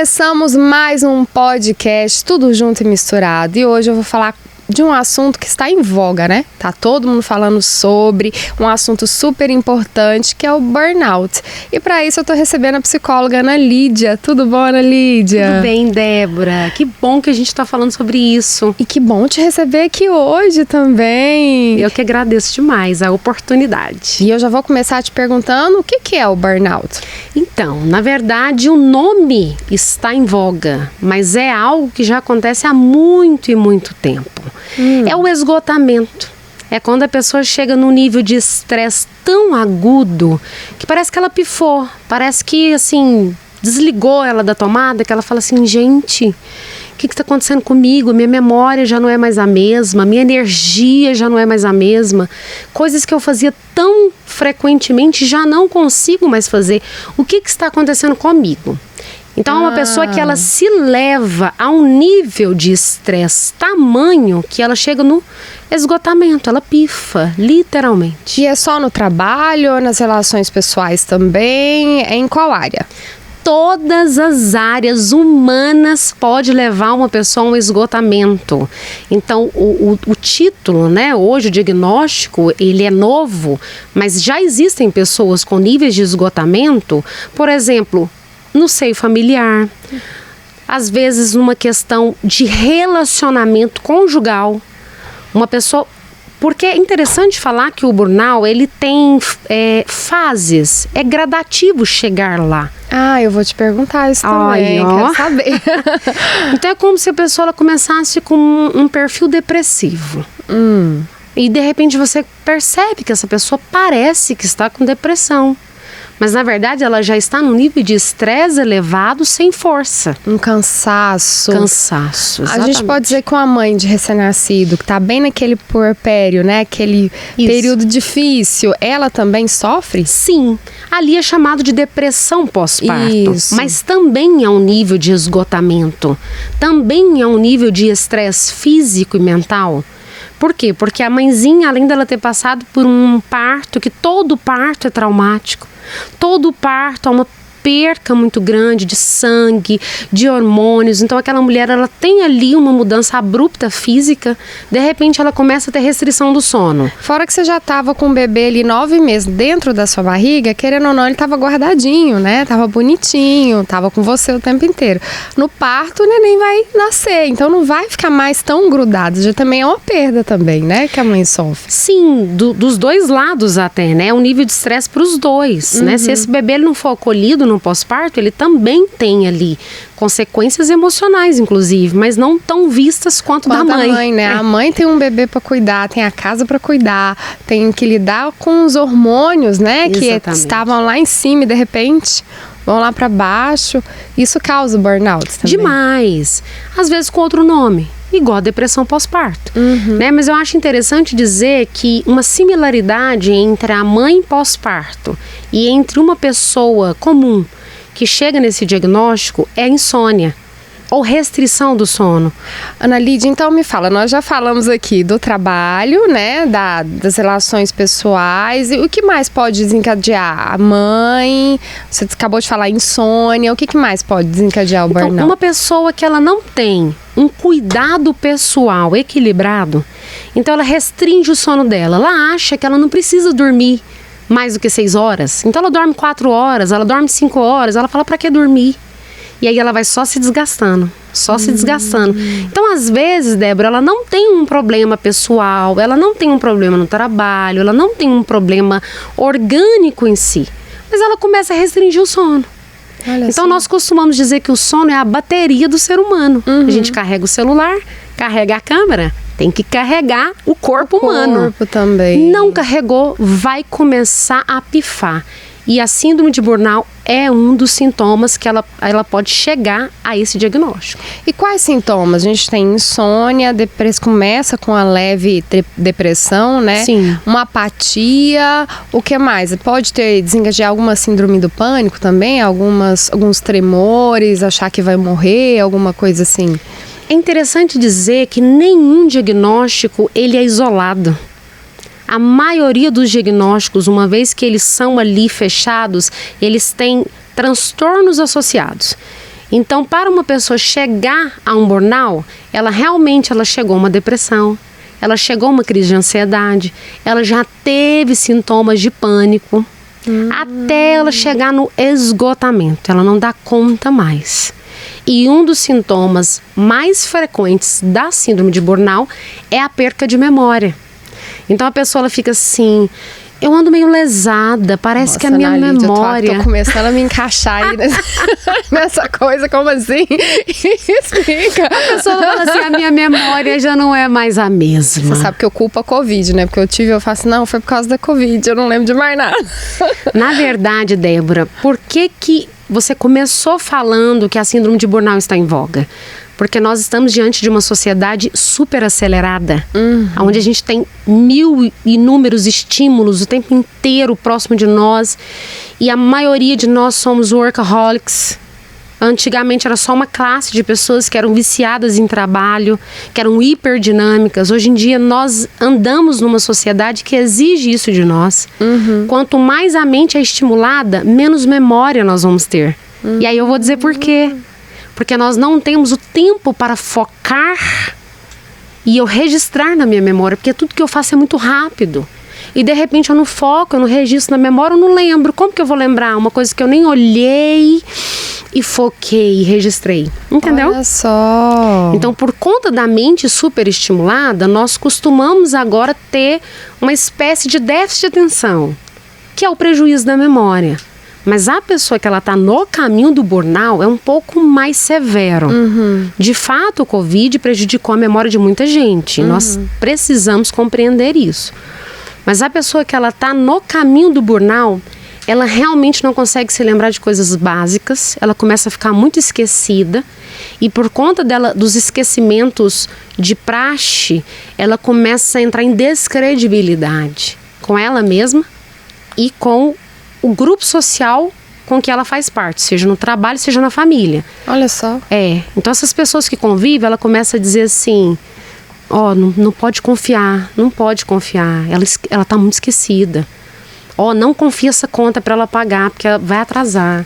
Começamos mais um podcast, tudo junto e misturado. E hoje eu vou falar de um assunto que está em voga, né? Tá todo mundo falando sobre um assunto super importante, que é o burnout. E para isso eu tô recebendo a psicóloga Ana Lídia. Tudo bom, Ana Lídia? Tudo bem, Débora. Que bom que a gente tá falando sobre isso. E que bom te receber aqui hoje também. Eu que agradeço demais a oportunidade. E eu já vou começar te perguntando o que é o burnout. Então, na verdade, o nome está em voga, mas é algo que já acontece há muito e muito tempo. É o esgotamento. É quando a pessoa chega num nível de estresse tão agudo que parece que ela pifou, parece que, assim, desligou ela da tomada, que ela fala assim, gente, o que está acontecendo comigo? Minha memória já não é mais a mesma, minha energia já não é mais a mesma. Coisas que eu fazia tão frequentemente já não consigo mais fazer. O que está acontecendo comigo? Então é uma pessoa que ela se leva a um nível de estresse tamanho que ela chega no esgotamento, ela pifa, literalmente. E é só no trabalho ou nas relações pessoais também? Em qual área? Todas as áreas humanas pode levar uma pessoa a um esgotamento. Então, o título, né, hoje o diagnóstico, ele é novo, mas já existem pessoas com níveis de esgotamento, por exemplo, no seio familiar, às vezes numa questão de relacionamento conjugal, uma pessoa... Porque é interessante falar que o burnout, ele tem fases, é gradativo chegar lá. Ah, eu vou te perguntar isso também, quero saber. Então é como se a pessoa ela começasse com um perfil depressivo. E de repente você percebe que essa pessoa parece que está com depressão. Mas na verdade ela já está num nível de estresse elevado sem força. Um cansaço. Cansaço, exatamente. A gente pode dizer que uma mãe de recém-nascido, que está bem naquele puerpério, né? Aquele período difícil, ela também sofre? Sim. Ali é chamado de depressão pós-parto. Isso. Mas também é um nível de esgotamento. Também é um nível de estresse físico e mental. Por quê? Porque a mãezinha, além dela ter passado por um parto, que todo parto é traumático, todo parto é uma perca muito grande de sangue, de hormônios. Então aquela mulher, ela tem ali uma mudança abrupta física, de repente ela começa a ter restrição do sono. Fora que você já estava com o bebê ali 9 meses dentro da sua barriga, querendo ou não, ele estava guardadinho, né? Tava bonitinho, tava com você o tempo inteiro. No parto, o neném vai nascer, então não vai ficar mais tão grudado. Já também é uma perda também, né? Que a mãe sofre. Sim, dos dois lados até, né? É um nível de estresse para os dois, né? Se esse bebê ele não for acolhido no pós-parto, ele também tem ali consequências emocionais, inclusive, mas não tão vistas quanto da mãe. A mãe, né? A mãe tem um bebê para cuidar, tem a casa para cuidar, tem que lidar com os hormônios, né? Exatamente. Que estavam lá em cima e de repente vão lá para baixo. Isso causa burnout também. Demais. Às vezes com outro nome, igual a depressão pós-parto. Né? Mas eu acho interessante dizer que uma similaridade entre a mãe pós-parto e entre uma pessoa comum que chega nesse diagnóstico é a insônia ou restrição do sono. Ana Lídia, então me fala, nós já falamos aqui do trabalho, né, das relações pessoais, e o que mais pode desencadear? A mãe, você acabou de falar insônia, o que mais pode desencadear o burnout? Então, uma pessoa que ela não tem um cuidado pessoal equilibrado, então ela restringe o sono dela, ela acha que ela não precisa dormir mais do que 6 horas, então ela dorme 4 horas, ela dorme 5 horas, ela fala, pra que dormir? E aí ela vai só se desgastando, se desgastando. Então, às vezes, Débora, ela não tem um problema pessoal, ela não tem um problema no trabalho, ela não tem um problema orgânico em si, mas ela começa a restringir o sono. Então, nós costumamos dizer que o sono é a bateria do ser humano. A gente carrega o celular, carrega a câmera, tem que carregar o corpo humano. O corpo também. Não carregou, vai começar a pifar. E a síndrome de burnout é um dos sintomas que ela pode chegar a esse diagnóstico. E quais sintomas? A gente tem insônia, começa com a leve depressão, né? Sim. Uma apatia, o que mais? Pode desencadear alguma síndrome do pânico também? Alguns tremores, achar que vai morrer, alguma coisa assim? É interessante dizer que nenhum diagnóstico ele é isolado. A maioria dos diagnósticos, uma vez que eles são ali fechados, eles têm transtornos associados. Então, para uma pessoa chegar a um burnout, ela chegou a uma depressão, ela chegou a uma crise de ansiedade, ela já teve sintomas de pânico, até ela chegar no esgotamento. Ela não dá conta mais. E um dos sintomas mais frequentes da síndrome de burnout é a perca de memória. Então a pessoa ela fica assim, eu ando meio lesada, parece que a minha memória... Eu tô começando a me encaixar aí nessa coisa, como assim? Explica. A pessoa fala assim, a minha memória já não é mais a mesma. Você sabe que eu culpo a Covid, né? Porque eu faço assim, não, foi por causa da Covid, eu não lembro de mais nada. Na verdade, Débora, por que você começou falando que a síndrome de burnout está em voga? Porque nós estamos diante de uma sociedade super acelerada, onde a gente tem mil inúmeros estímulos o tempo inteiro próximo de nós, e a maioria de nós somos workaholics. Antigamente era só uma classe de pessoas que eram viciadas em trabalho, que eram hiperdinâmicas. Hoje em dia nós andamos numa sociedade que exige isso de nós. Quanto mais a mente é estimulada, menos memória nós vamos ter. E aí eu vou dizer por quê. Porque nós não temos o tempo para focar e eu registrar na minha memória, porque tudo que eu faço é muito rápido. E de repente eu não foco, eu não registro na memória, eu não lembro. Como que eu vou lembrar uma coisa que eu nem olhei e foquei e registrei? Entendeu? Olha só! Então, por conta da mente superestimulada, nós costumamos agora ter uma espécie de déficit de atenção, que é o prejuízo da memória. Mas a pessoa que ela está no caminho do burnout é um pouco mais severo. De fato, o Covid prejudicou a memória de muita gente. Nós precisamos compreender isso. Mas a pessoa que ela está no caminho do burnout, ela realmente não consegue se lembrar de coisas básicas. Ela começa a ficar muito esquecida. E por conta dos esquecimentos de praxe, ela começa a entrar em descredibilidade com ela mesma e com o grupo social com que ela faz parte, seja no trabalho, seja na família. Olha só. Então essas pessoas que convivem, ela começa a dizer assim, não pode confiar, não pode confiar, ela tá muito esquecida. Não confia essa conta para ela pagar, porque ela vai atrasar.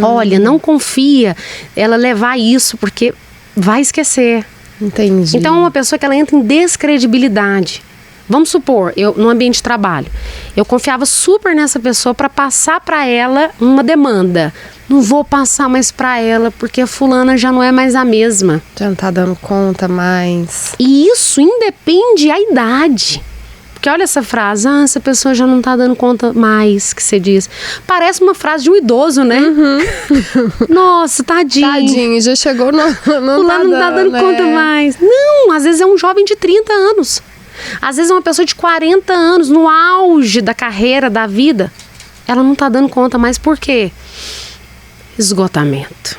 Olha, não confia ela levar isso, porque vai esquecer. Entendi. Então é uma pessoa que ela entra em descredibilidade. Vamos supor, no ambiente de trabalho, eu confiava super nessa pessoa para passar para ela uma demanda. Não vou passar mais para ela, porque a fulana já não é mais a mesma. Já não tá dando conta mais. E isso independe da idade. Porque olha essa frase, essa pessoa já não tá dando conta mais, que você diz. Parece uma frase de um idoso, né? Nossa, tadinho. Tadinho, já chegou no fulano não tá dando conta mais. Não, às vezes é um jovem de 30 anos. Às vezes é uma pessoa de 40 anos, no auge da carreira, da vida. Ela não está dando conta mais. Por quê? Esgotamento.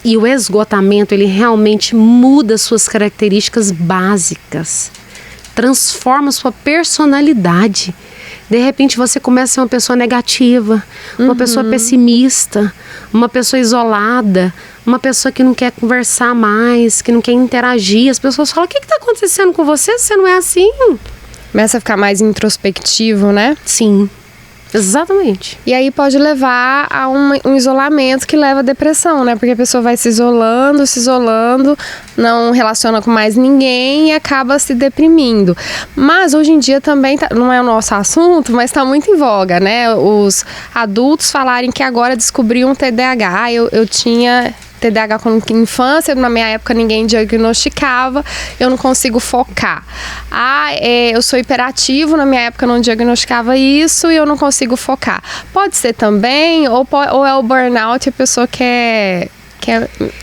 E o esgotamento, ele realmente muda suas características básicas. Transforma sua personalidade. De repente você começa a ser uma pessoa negativa, uma pessoa pessimista, uma pessoa isolada, uma pessoa que não quer conversar mais, que não quer interagir. As pessoas falam, o que está acontecendo com você? Você não é assim? Começa a ficar mais introspectivo, né? Sim, exatamente. E aí pode levar a um isolamento que leva à depressão, né? Porque a pessoa vai se isolando, não relaciona com mais ninguém e acaba se deprimindo. Mas hoje em dia também, não é o nosso assunto, mas está muito em voga, né? Os adultos falarem que agora descobriram TDAH. Eu tinha TDAH quando infância, na minha época ninguém diagnosticava, eu não consigo focar. Eu sou hiperativo, na minha época não diagnosticava isso e eu não consigo focar. Pode ser também, ou é o burnout e a pessoa quer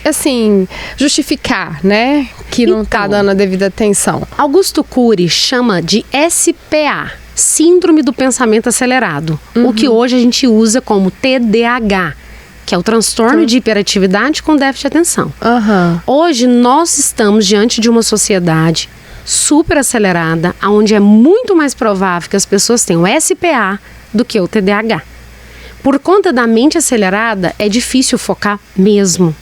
assim, justificar, né? Que não tá dando a devida atenção. Augusto Cury chama de SPA, Síndrome do Pensamento Acelerado, o que hoje a gente usa como TDAH, que é o transtorno de hiperatividade com déficit de atenção. Hoje nós estamos diante de uma sociedade super acelerada, onde é muito mais provável que as pessoas tenham SPA do que o TDAH. Por conta da mente acelerada, é difícil focar mesmo.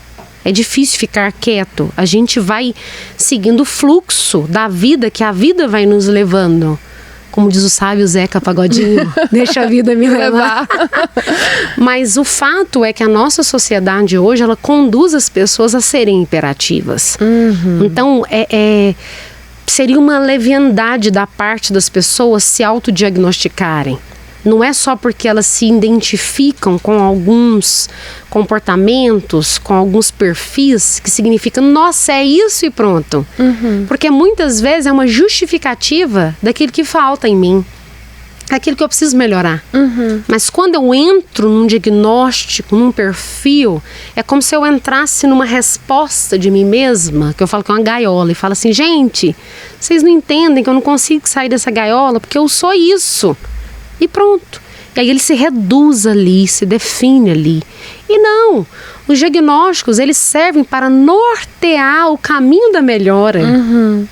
É difícil ficar quieto. A gente vai seguindo o fluxo da vida, que a vida vai nos levando. Como diz o sábio Zeca Pagodinho, deixa a vida me levar. Mas o fato é que a nossa sociedade hoje, ela conduz as pessoas a serem hiperativas. Então, seria uma leviandade da parte das pessoas se autodiagnosticarem. Não é só porque elas se identificam com alguns comportamentos, com alguns perfis, que significa, nossa, é isso e pronto. Porque muitas vezes é uma justificativa daquilo que falta em mim, daquilo que eu preciso melhorar. Mas quando eu entro num diagnóstico, num perfil, é como se eu entrasse numa resposta de mim mesma, que eu falo que é uma gaiola, e falo assim, gente, vocês não entendem que eu não consigo sair dessa gaiola, porque eu sou isso. E pronto. E aí ele se reduz ali, se define ali. E não, os diagnósticos, eles servem para nortear o caminho da melhora,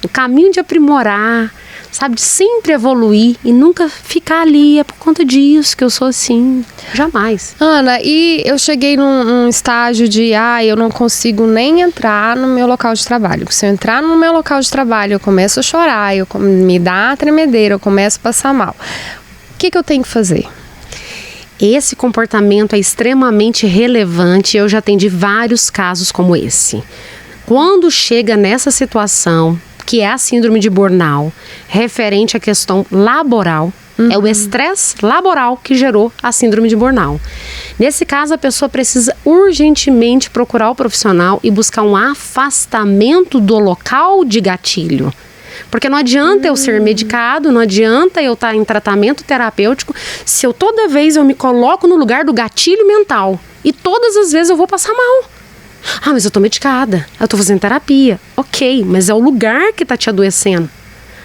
o caminho de aprimorar, sabe, de sempre evoluir e nunca ficar ali, é por conta disso que eu sou assim. Jamais. Ana, e eu cheguei num estágio de, eu não consigo nem entrar no meu local de trabalho. Se eu entrar no meu local de trabalho, eu começo a chorar, me dá a tremedeira, eu começo a passar mal. O que eu tenho que fazer? Esse comportamento é extremamente relevante. Eu já atendi vários casos como esse. Quando chega nessa situação, que é a síndrome de burnout, referente à questão laboral, é o estresse laboral que gerou a síndrome de burnout. Nesse caso, a pessoa precisa urgentemente procurar o profissional e buscar um afastamento do local de gatilho. Porque não adianta eu ser medicado, não adianta eu estar em tratamento terapêutico se eu toda vez eu me coloco no lugar do gatilho mental. E todas as vezes eu vou passar mal. Mas eu tô medicada, eu tô fazendo terapia. Ok, mas é o lugar que tá te adoecendo.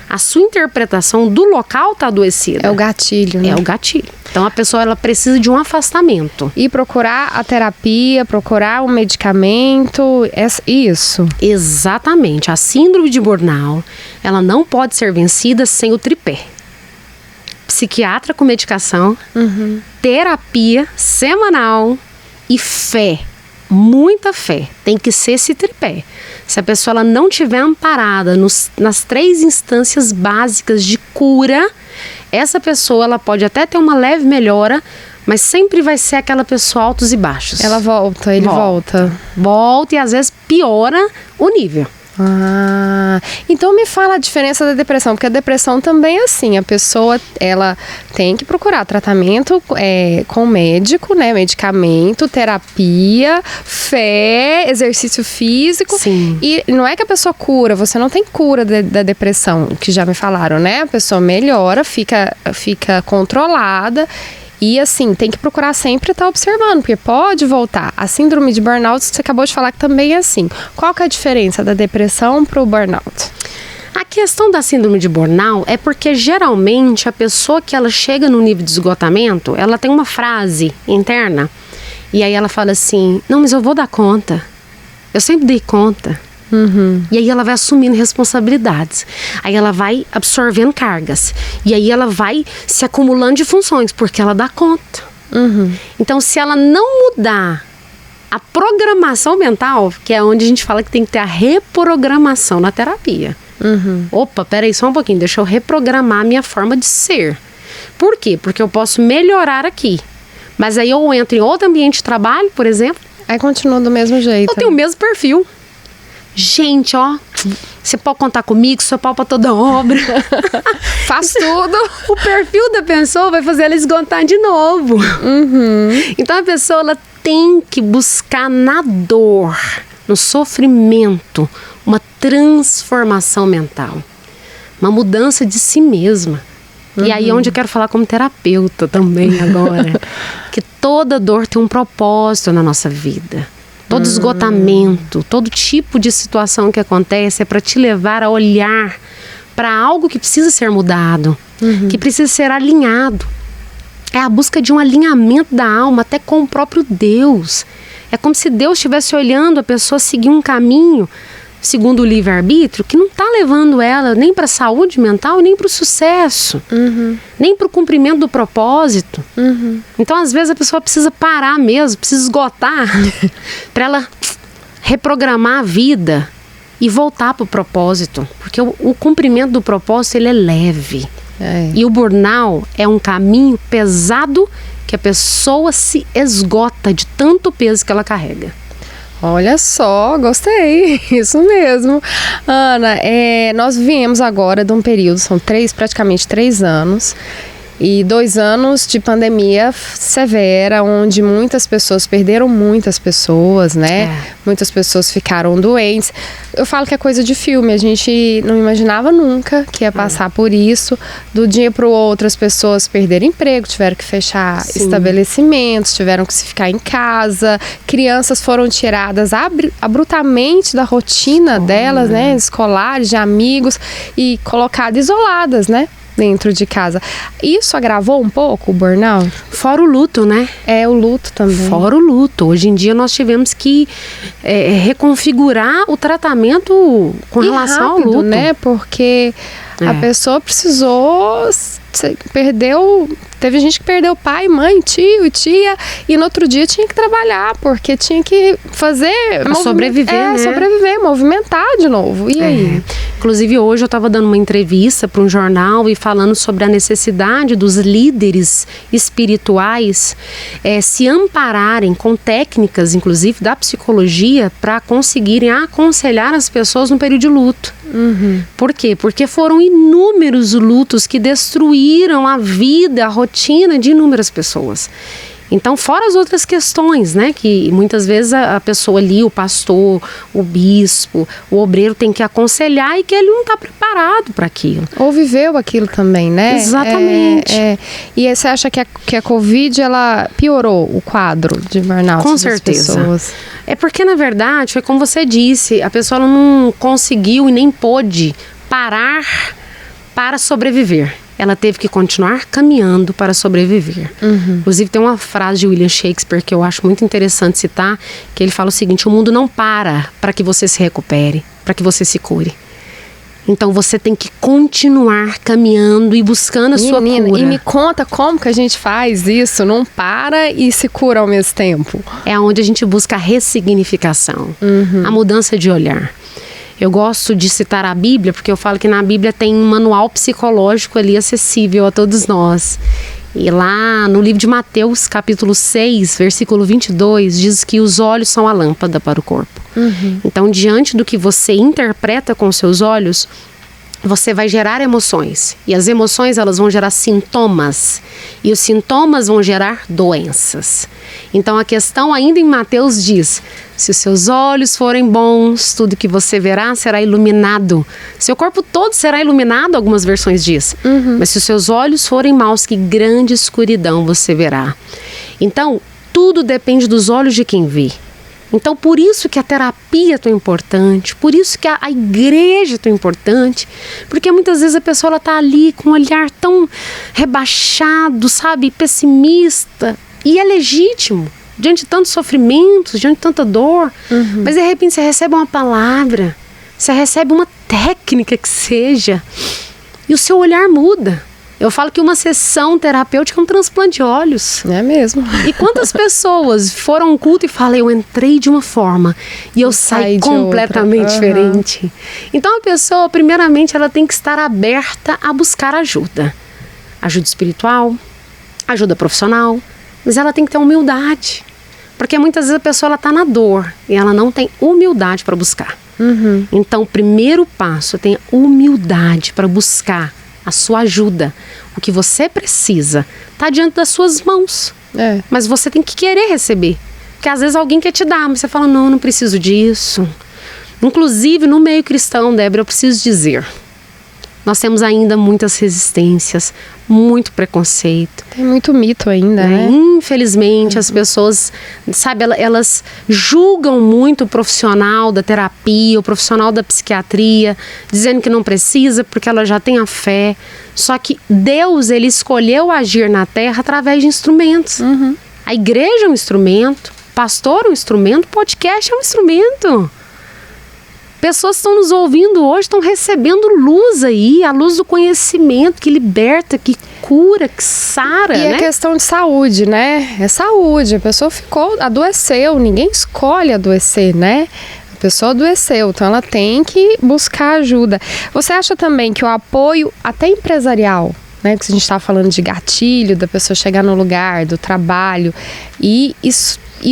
A sua interpretação do local tá adoecida. É o gatilho, né? É o gatilho. Então a pessoa, ela precisa de um afastamento. E procurar a terapia, procurar o medicamento, isso. Exatamente. A síndrome de burnout, ela não pode ser vencida sem o tripé. Psiquiatra com medicação, terapia semanal e fé. Muita fé. Tem que ser esse tripé. Se a pessoa ela não tiver amparada nas 3 instâncias básicas de cura, essa pessoa ela pode até ter uma leve melhora, mas sempre vai ser aquela pessoa altos e baixos. Ela volta, ele volta. Volta e às vezes piora o nível. Então me fala a diferença da depressão, porque a depressão também é assim, a pessoa ela tem que procurar tratamento com médico, né, medicamento, terapia, fé, exercício físico. Sim. E não é que a pessoa cura, você não tem cura da depressão, que já me falaram, né, a pessoa melhora, fica controlada. E assim, tem que procurar sempre estar observando, porque pode voltar. A síndrome de burnout, você acabou de falar que também é assim. Qual que é a diferença da depressão para o burnout? A questão da síndrome de burnout é porque geralmente a pessoa que ela chega no nível de esgotamento, ela tem uma frase interna e aí ela fala assim, não, mas eu vou dar conta. Eu sempre dei conta. E aí ela vai assumindo responsabilidades. Aí ela vai absorvendo cargas. E aí ela vai se acumulando de funções, porque ela dá conta. Então, se ela não mudar a programação mental, que é onde a gente fala que tem que ter a reprogramação na terapia. Opa, peraí só um pouquinho, deixa eu reprogramar a minha forma de ser. Por quê? Porque eu posso melhorar aqui. Mas aí eu entro em outro ambiente de trabalho, por exemplo. Aí continua do mesmo jeito. Eu tenho o mesmo perfil. Gente, você pode contar comigo, sou pau pra toda obra. Faz tudo. O perfil da pessoa vai fazer ela esgotar de novo. Então a pessoa ela tem que buscar na dor, no sofrimento, uma transformação mental. Uma mudança de si mesma. E aí é onde eu quero falar como terapeuta também agora. Que toda dor tem um propósito na nossa vida. Todo esgotamento, todo tipo de situação que acontece é para te levar a olhar para algo que precisa ser mudado, que precisa ser alinhado. É a busca de um alinhamento da alma até com o próprio Deus. É como se Deus estivesse olhando a pessoa seguir um caminho, segundo o livre-arbítrio, que não está levando ela nem para a saúde mental, nem para o sucesso, nem para o cumprimento do propósito. Então, às vezes, a pessoa precisa parar mesmo, precisa esgotar, para ela reprogramar a vida e voltar para o propósito. Porque o cumprimento do propósito, ele é leve. E o burnout é um caminho pesado que a pessoa se esgota de tanto peso que ela carrega. Olha só, gostei, isso mesmo. Ana, nós viemos agora de um período, são praticamente 3 anos, e 2 anos de pandemia severa, onde muitas pessoas perderam muitas pessoas, né? Muitas pessoas ficaram doentes. Eu falo que é coisa de filme, a gente não imaginava nunca que ia passar por isso. Do dia para o outro, as pessoas perderam emprego, tiveram que fechar estabelecimentos, tiveram que se ficar em casa. Crianças foram tiradas abruptamente da rotina delas, né? Escolares, de amigos, e colocadas isoladas, né? Dentro de casa. Isso agravou um pouco o burnout? Fora o luto, né? O luto também. Fora o luto. Hoje em dia nós tivemos que reconfigurar o tratamento com relação ao luto, né? Porque a pessoa precisou... Teve gente que perdeu pai, mãe, tio, tia, e no outro dia tinha que trabalhar, porque tinha que fazer... sobreviver, né? Sobreviver, movimentar de novo. E aí? Inclusive, hoje eu estava dando uma entrevista para um jornal e falando sobre a necessidade dos líderes espirituais se ampararem com técnicas, inclusive, da psicologia, para conseguirem aconselhar as pessoas no período de luto. Por quê? Porque foram inúmeros lutos que destruíram a vida, a rotina de inúmeras pessoas. Então, fora as outras questões, né, que muitas vezes a pessoa ali, o pastor, o bispo, o obreiro tem que aconselhar e que ele não está preparado para aquilo. Ou viveu aquilo também, né? Exatamente. E você acha que a Covid, ela piorou o quadro de burnout? Com certeza. Pessoas? É porque, na verdade, foi como você disse, a pessoa não conseguiu e nem pôde parar para sobreviver. Ela teve que continuar caminhando para sobreviver. Inclusive, tem uma frase de William Shakespeare que eu acho muito interessante citar, que ele fala o seguinte: o mundo não para que você se recupere, para que você se cure. Então, você tem que continuar caminhando e buscando a sua cura. E me conta como que a gente faz isso, não para e se cura ao mesmo tempo. É onde a gente busca a ressignificação, a mudança de olhar. Eu gosto de citar a Bíblia, porque eu falo que na Bíblia tem um manual psicológico ali acessível a todos nós. E lá no livro de Mateus, capítulo 6, versículo 22, diz que os olhos são a lâmpada para o corpo. Então, diante do que você interpreta com os seus olhos, você vai gerar emoções. E as emoções, elas vão gerar sintomas. E os sintomas vão gerar doenças. Então, a questão ainda em Mateus diz: se os seus olhos forem bons, tudo que você verá será iluminado. Seu corpo todo será iluminado, algumas versões diz. Mas se os seus olhos forem maus, que grande escuridão você verá. Então, tudo depende dos olhos de quem vê. Então, por isso que a terapia é tão importante, por isso que a igreja é tão importante, porque muitas vezes a pessoa está ali com um olhar tão rebaixado, sabe, pessimista, e é legítimo, diante de tantos sofrimentos, diante de tanta dor, mas de repente você recebe uma palavra, você recebe uma técnica que seja, e o seu olhar muda. Eu falo que uma sessão terapêutica é um transplante de olhos. É mesmo. E quantas pessoas foram ao culto e falam: eu entrei de uma forma e eu saí completamente diferente. Então a pessoa, primeiramente, ela tem que estar aberta a buscar ajuda. Ajuda espiritual, ajuda profissional, mas ela tem que ter humildade. Porque muitas vezes a pessoa está na dor e ela não tem humildade para buscar. Então o primeiro passo, tenha humildade para buscar a sua ajuda. O que você precisa está diante das suas mãos. Mas você tem que querer receber. Porque às vezes alguém quer te dar, mas você fala: não preciso disso. Inclusive no meio cristão, Débora, eu preciso dizer, nós temos ainda muitas resistências, muito preconceito. Tem muito mito ainda, né? Infelizmente, as pessoas, sabe, elas julgam muito o profissional da terapia, o profissional da psiquiatria, dizendo que não precisa porque ela já tem a fé. Só que Deus, ele escolheu agir na terra através de instrumentos. A igreja é um instrumento, pastor é um instrumento, podcast é um instrumento. Pessoas que estão nos ouvindo hoje estão recebendo luz aí, a luz do conhecimento que liberta, que cura, que sara, né? E é questão de saúde, né? É saúde, a pessoa adoeceu, ninguém escolhe adoecer, né? A pessoa adoeceu, então ela tem que buscar ajuda. Você acha também que o apoio até empresarial né? Porque a gente está falando de gatilho, da pessoa chegar no lugar, do trabalho e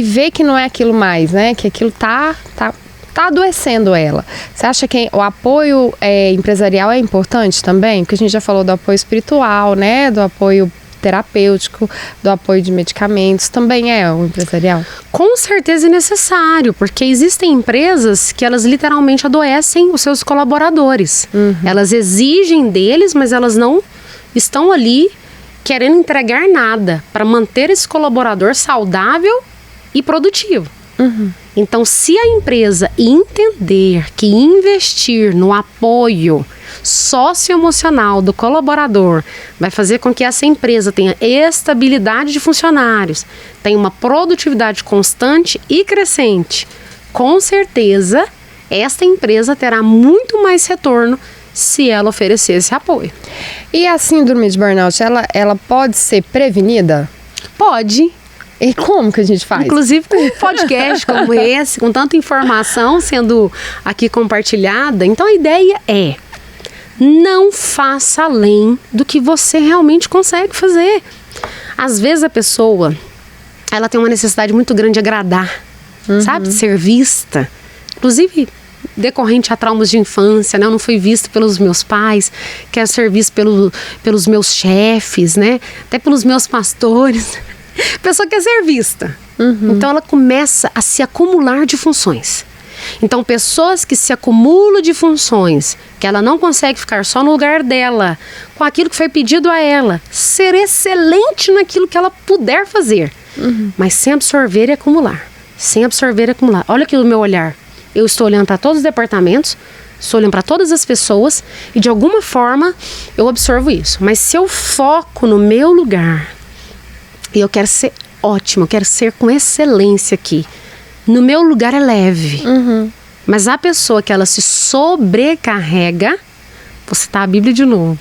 ver que não é aquilo mais, né? Que aquilo tá adoecendo ela. Você acha que o apoio empresarial é importante também? Porque a gente já falou do apoio espiritual, né? Do apoio terapêutico, do apoio de medicamentos, também é o empresarial? Com certeza é necessário, porque existem empresas que elas literalmente adoecem os seus colaboradores. Elas exigem deles, mas elas não estão ali querendo entregar nada para manter esse colaborador saudável e produtivo. Então, se a empresa entender que investir no apoio socioemocional do colaborador vai fazer com que essa empresa tenha estabilidade de funcionários, tenha uma produtividade constante e crescente, com certeza esta empresa terá muito mais retorno se ela oferecer esse apoio. E a síndrome de burnout, ela pode ser prevenida? Pode. E como que a gente faz? Inclusive com um podcast como esse, com tanta informação sendo aqui compartilhada. Então a ideia é: não faça além do que você realmente consegue fazer. Às vezes a pessoa, ela tem uma necessidade muito grande de agradar, sabe? De ser vista. Inclusive decorrente a traumas de infância, né? Eu não fui visto pelos meus pais, quero ser visto pelos meus chefes, né? Até pelos meus pastores. A pessoa quer ser vista. Então ela começa a se acumular de funções. Então pessoas que se acumulam de funções, que ela não consegue ficar só no lugar dela, com aquilo que foi pedido a ela, ser excelente naquilo que ela puder fazer, mas sem absorver e acumular. Sem absorver e acumular. Olha aqui o meu olhar. Eu estou olhando para todos os departamentos, estou olhando para todas as pessoas e de alguma forma eu absorvo isso. Mas se eu foco no meu lugar e eu quero ser ótimo, eu quero ser com excelência aqui, no meu lugar é leve. Mas a pessoa que ela se sobrecarrega, vou citar a Bíblia de novo.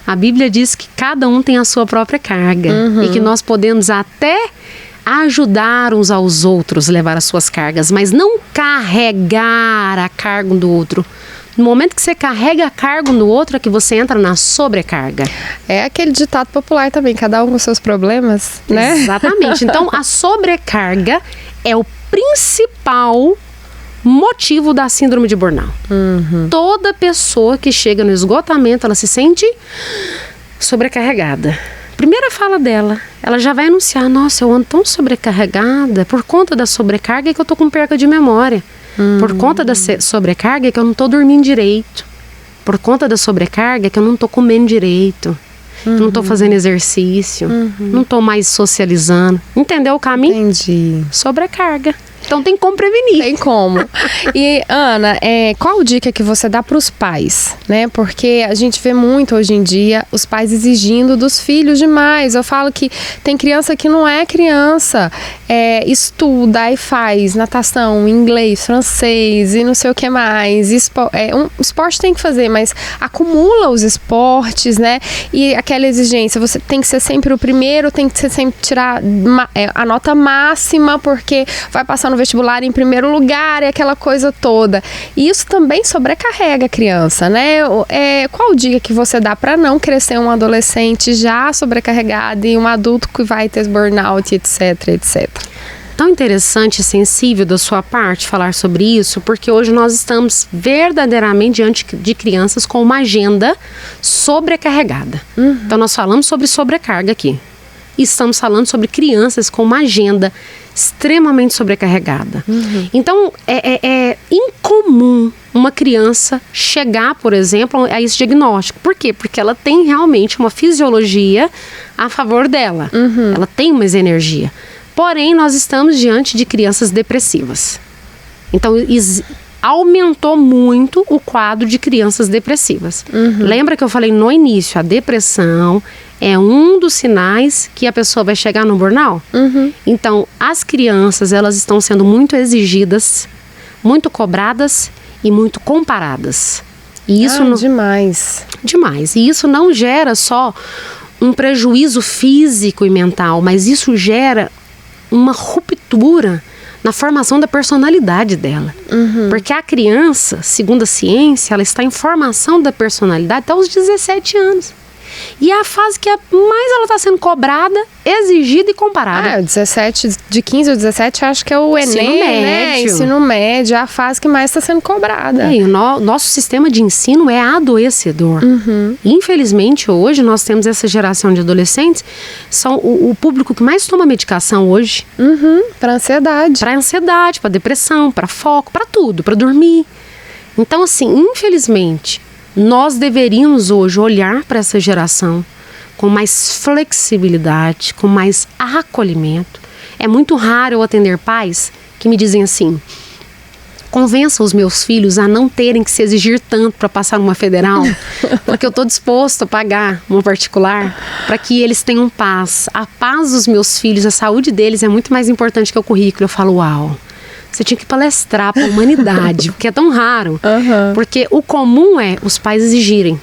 A Bíblia diz que cada um tem a sua própria carga e que nós podemos até ajudar uns aos outros a levar as suas cargas, mas não carregar a carga um do outro. No momento que você carrega a carga um do outro é que você entra na sobrecarga. É aquele ditado popular também, cada um com seus problemas, né? Exatamente. Então a sobrecarga é o principal motivo da síndrome de burnout. Toda pessoa que chega no esgotamento, ela se sente sobrecarregada. Primeira fala dela, ela já vai anunciar: nossa, eu ando tão sobrecarregada por conta da sobrecarga que eu tô com perca de memória. Por conta da sobrecarga que eu não tô dormindo direito. Por conta da sobrecarga que eu não tô comendo direito. Eu não tô fazendo exercício. Não tô mais socializando. Entendeu o caminho? Entendi. Sobrecarga. Então tem como prevenir. Tem como. E Ana, qual dica que você dá para os pais, né? Porque a gente vê muito hoje em dia os pais exigindo dos filhos demais. Eu falo que tem criança que não é criança, estuda e faz natação, inglês, francês e não sei o que mais. Esporte tem que fazer, mas acumula os esportes, né? E aquela exigência, você tem que ser sempre o primeiro, tem que sempre tirar a nota máxima, porque vai passar no vestibular em primeiro lugar e aquela coisa toda. E isso também sobrecarrega a criança, né? Qual dica que você dá para não crescer um adolescente já sobrecarregado e um adulto que vai ter burnout, etc, etc? Tão interessante e sensível da sua parte falar sobre isso, porque hoje nós estamos verdadeiramente diante de crianças com uma agenda sobrecarregada. Então nós falamos sobre sobrecarga aqui. E estamos falando sobre crianças com uma agenda extremamente sobrecarregada. Então, é incomum uma criança chegar, por exemplo, a esse diagnóstico. Por quê? Porque ela tem realmente uma fisiologia a favor dela. Ela tem mais energia. Porém, nós estamos diante de crianças depressivas. Então, aumentou muito o quadro de crianças depressivas. Lembra que eu falei no início, a depressão é um dos sinais que a pessoa vai chegar no burnout? Então, as crianças, elas estão sendo muito exigidas, muito cobradas e muito comparadas. E isso demais. Demais. E isso não gera só um prejuízo físico e mental, mas isso gera uma ruptura na formação da personalidade dela. Porque a criança, segundo a ciência, ela está em formação da personalidade até os 17 anos. E é a fase que mais ela está sendo cobrada, exigida e comparada. De 15 a 17, acho que é o Enem, né? Ensino médio, é a fase que mais está sendo cobrada. E o nosso sistema de ensino é adoecedor. Infelizmente, hoje, nós temos essa geração de adolescentes, são o público que mais toma medicação hoje. Para ansiedade. Para ansiedade, para depressão, para foco, para tudo, para dormir. Então, assim, infelizmente, nós deveríamos hoje olhar para essa geração com mais flexibilidade, com mais acolhimento. É muito raro eu atender pais que me dizem assim: convença os meus filhos a não terem que se exigir tanto para passar numa federal, porque eu estou disposto a pagar uma particular para que eles tenham paz. A paz dos meus filhos, a saúde deles é muito mais importante que o currículo. Eu falo, uau, você tinha que palestrar para a humanidade, porque é tão raro. Porque o comum é os pais exigirem.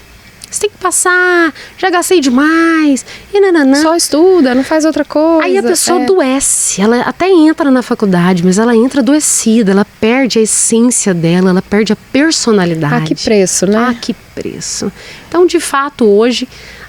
Você tem que passar, já gastei demais, e nananã. Só estuda, não faz outra coisa. Aí a pessoa adoece, ela até entra na faculdade, mas ela entra adoecida, ela perde a essência dela, ela perde a personalidade. Ah, que preço, né? Ah, que preço. Então, de fato, hoje,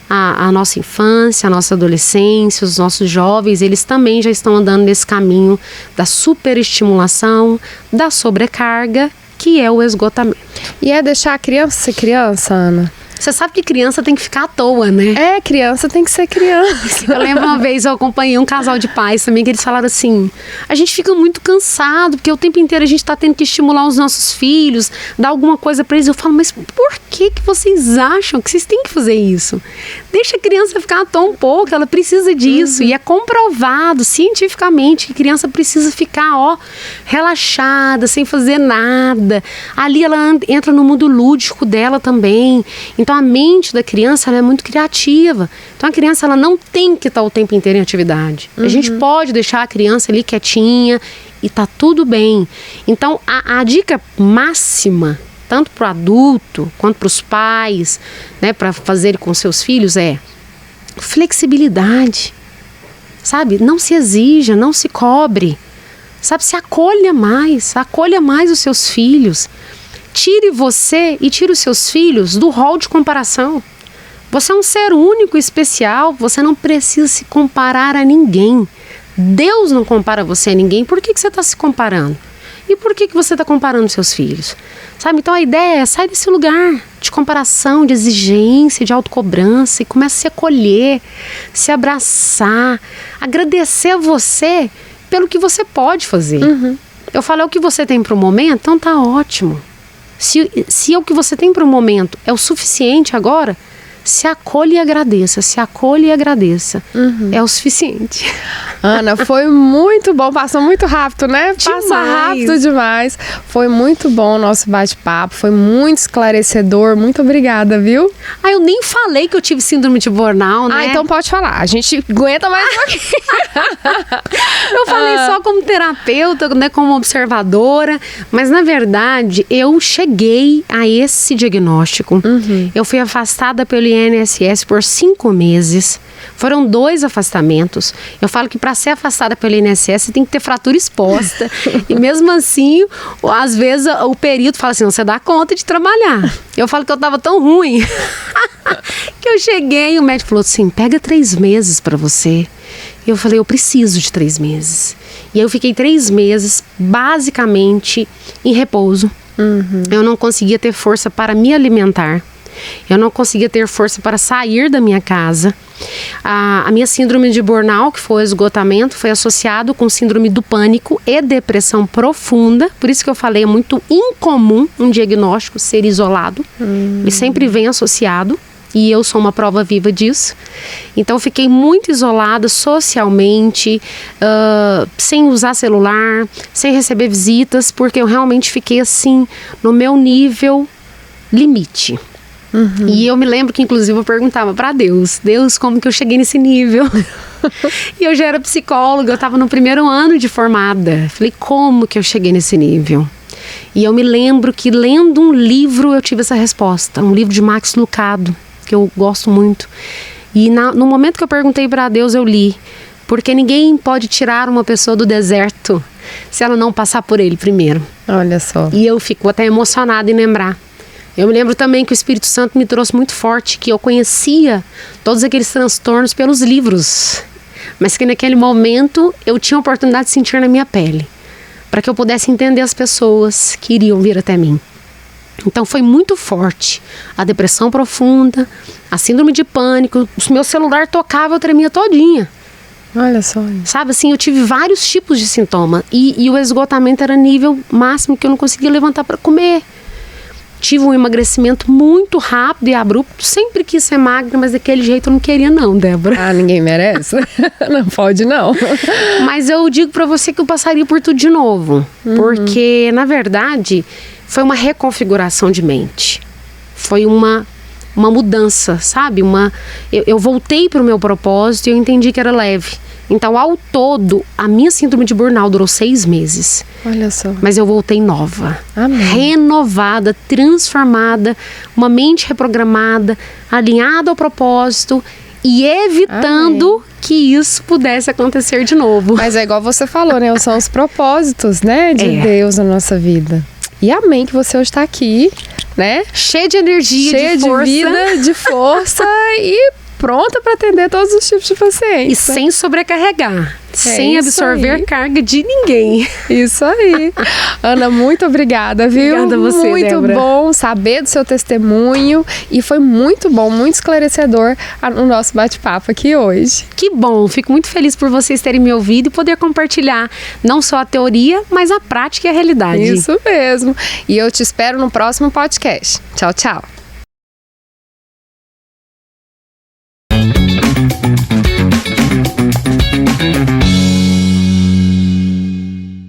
a nossa infância, a nossa adolescência, os nossos jovens, eles também já estão andando nesse caminho da superestimulação, da sobrecarga, que é o esgotamento. E é deixar a criança ser criança, Ana? Você sabe que criança tem que ficar à toa, né? É, criança tem que ser criança. Eu lembro uma vez, eu acompanhei um casal de pais também, que eles falaram assim: a gente fica muito cansado, porque o tempo inteiro a gente está tendo que estimular os nossos filhos, dar alguma coisa para eles. Eu falo, mas por que vocês acham que vocês têm que fazer isso? Deixa a criança ficar à toa um pouco, ela precisa disso. E é comprovado cientificamente que a criança precisa ficar, relaxada, sem fazer nada. Ali ela entra no mundo lúdico dela também. Então a mente da criança, ela é muito criativa. Então a criança, ela não tem que estar o tempo inteiro em atividade. A gente pode deixar a criança ali quietinha e tá tudo bem. Então a dica máxima, tanto para o adulto quanto para os pais, né, para fazer com seus filhos, é flexibilidade. Sabe? Não se exija, não se cobre. Sabe? Se acolha mais os seus filhos. Tire você e tire os seus filhos do rol de comparação. Você é um ser único e especial, você não precisa se comparar a ninguém. Deus não compara você a ninguém, por que você está se comparando? E por que você está comparando seus filhos? Sabe? Então a ideia é sair desse lugar de comparação, de exigência, de autocobrança e começa a se acolher, se abraçar, agradecer a você pelo que você pode fazer. Eu falo, é o que você tem para o momento, então tá ótimo. Se é o que você tem para o momento é o suficiente agora, se acolhe e agradeça, é o suficiente. Ana, foi muito bom, passou muito rápido, né? Passa rápido demais. Foi muito bom o nosso bate-papo, foi muito esclarecedor, muito obrigada, viu? Eu nem falei que eu tive síndrome de burnout, né? Então pode falar, a gente aguenta mais um pouquinho. Eu falei só como terapeuta, né, como observadora, mas na verdade eu cheguei a esse diagnóstico. Eu fui afastada pelo INSS por 5 meses. Foram 2 afastamentos. Eu falo que para ser afastada pelo INSS você tem que ter fratura exposta. E mesmo assim, às vezes o perito fala assim, não, você dá conta de trabalhar. Eu falo que eu tava tão ruim que eu cheguei e o médico falou assim, pega 3 meses para você. E eu falei, eu preciso de 3 meses. E aí eu fiquei 3 meses basicamente em repouso. Eu não conseguia ter força para me alimentar. Eu não conseguia ter força para sair da minha casa. A minha síndrome de burnout, que foi o esgotamento, foi associado com síndrome do pânico e depressão profunda. Por isso que eu falei, é muito incomum um diagnóstico ser isolado. Ele sempre vem associado. E eu sou uma prova viva disso. Então, fiquei muito isolada socialmente, sem usar celular, sem receber visitas, porque eu realmente fiquei assim, no meu nível limite. E eu me lembro que, inclusive, eu perguntava para Deus, como que eu cheguei nesse nível? E eu já era psicóloga, eu estava no 1º ano de formada. Falei, como que eu cheguei nesse nível? E eu me lembro que, lendo um livro, eu tive essa resposta. Um livro de Max Lucado, que eu gosto muito. E no momento que eu perguntei para Deus, eu li. Porque ninguém pode tirar uma pessoa do deserto se ela não passar por ele primeiro. Olha só. E eu fico até emocionada em lembrar. Eu me lembro também que o Espírito Santo me trouxe muito forte, que eu conhecia todos aqueles transtornos pelos livros, mas que naquele momento eu tinha a oportunidade de sentir na minha pele, para que eu pudesse entender as pessoas que iriam vir até mim. Então foi muito forte. A depressão profunda, a síndrome de pânico, o meu celular tocava, eu tremia todinha. Olha só. Sabe, assim, eu tive vários tipos de sintoma e o esgotamento era nível máximo, que eu não conseguia levantar para comer. Tive um emagrecimento muito rápido e abrupto. Sempre quis ser magra, mas daquele jeito eu não queria não, Débora. Ah, ninguém merece? Não pode não. Mas eu digo pra você que eu passaria por tudo de novo. Porque, na verdade, foi uma reconfiguração de mente. Foi uma mudança, sabe? Eu voltei pro meu propósito e eu entendi que era leve. Então, ao todo, a minha síndrome de burnout durou 6 meses. Olha só. Mas eu voltei nova. Amém. Renovada, transformada, uma mente reprogramada, alinhada ao propósito e evitando que isso pudesse acontecer de novo. Mas é igual você falou, né? São os propósitos, né, de Deus na nossa vida. E amém que você hoje está aqui, né? Cheia de energia, cheia de força. vida, de força e pronta para atender todos os tipos de pacientes. E sem sobrecarregar, sem absorver carga de ninguém. Isso aí. Ana, muito obrigada, viu? Obrigada a você, muito Débora. Bom saber do seu testemunho e foi muito bom, muito esclarecedor o nosso bate-papo aqui hoje. Que bom, fico muito feliz por vocês terem me ouvido e poder compartilhar não só a teoria, mas a prática e a realidade. Isso mesmo. E eu te espero no próximo podcast. Tchau, tchau.